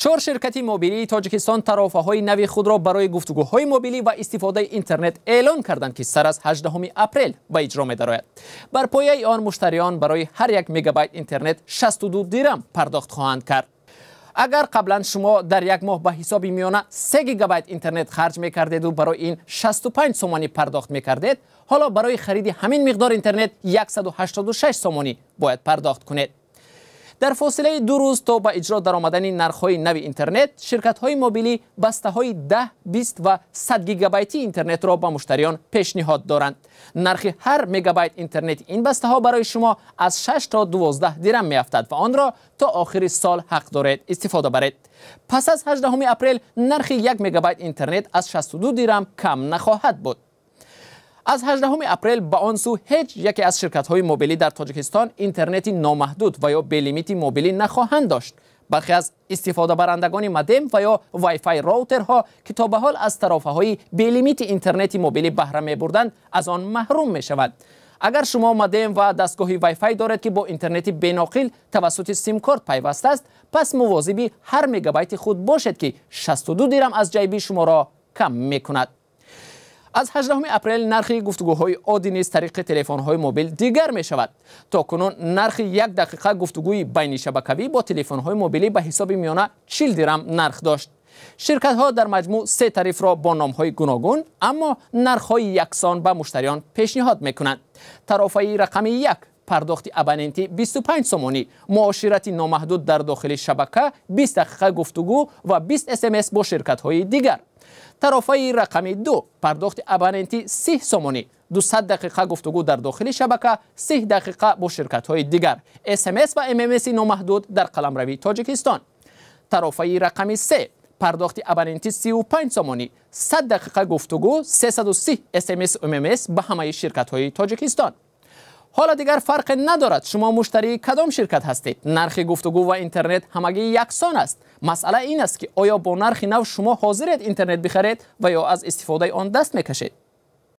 4 شرکت موبیلی تاجیکستان طرفهای نوی خود را برای گفتگوهای موبیلی و استفاده اینترنت اعلان کردند که سر از 18 اپریل به اجرا می‌دارد. بر پایه آن مشتریان برای هر 1 مگابایت اینترنت 62 درم پرداخت خواهند کرد. اگر قبلا شما در یک ماه به حساب میانه 3 گیگابایت اینترنت خرج می‌کردید و برای این 65 سومانی پرداخت می‌کردید، حالا برای خرید همین مقدار اینترنت 186 سومانی باید پرداخت کنید. در فاصله 2 روز تا به اجرا درآمدن نرخ‌های نوی اینترنت، شرکت‌های موبیلی بسته‌های 10، 20 و 100 گیگابایتی اینترنت را به مشتریان پیشنهاد دارند. نرخ هر مگابایت اینترنت این بسته‌ها برای شما از 6 تا 12 درم می‌افتد و آن را تا آخر سال حق دارید استفاده برید. پس از 18 اپریل نرخ 1 مگابایت اینترنت از 62 درم کم نخواهد بود. از 18 اپریل به آن سو هیچ یکی از شرکت‌های موبیلی در تاجیکستان اینترنت نامحدود و یا بی لیمیت موبیلی نخواهند داشت. برخی از استفاده برندگان مودم و یا وای فای راوترها که تا به حال از طرفه‌های بی لیمیت اینترنت موبیلی بهره می‌بردند از آن محروم می‌شوند. اگر شما مودم و دستگاه وای فای دارید که با اینترنت بیناقل توسط سیم کارت پیوسته است، پس مواظب هر مگابایت خود باشید که 62 درم از جیب شما را کم می‌کند. از 18 اپریل نرخ گفتگوهای عادی نیز طریق تلفن‌های موبیل دیگر می شود. تاکنون نرخ 1 دقیقه گفتگوی بین شبکه‌ای با تلفن‌های موبیلی به حساب میانه 40 درم نرخ داشت. شرکت‌ها در مجموع 3 تعریف را با نام‌های گوناگون اما نرخ‌های یکسان به مشتریان پیشنهاد می‌کنند. طرفه رقم 1 پرداخت ابوننتی 25 سومانی، معاشرت نامحدود در داخل شبکه، 20 دقیقه گفتگو و 20 SMS با شرکت‌های دیگر. طرفه رقم 2 پرداخت ابوننتی 30 سومانی، 200 دقیقه گفتگو در داخل شبکه، 30 دقیقه با شرکت‌های دیگر، SMS و MMS نامحدود در قلمروی تاجیکستان. طرفه رقم 3 پرداخت ابوننتی 35 سومانی، 100 دقیقه گفتگو، 330 SMS و MMS به همه شرکت‌های تاجیکستان. حالا دیگر فرق ندارد شما مشتری کدام شرکت هستید، نرخ گفتگو و اینترنت همگی یکسان است. مسئله این است که آیا با نرخ نو شما حاضرید اینترنت بخرید و یا از استفاده آن دست میکشید.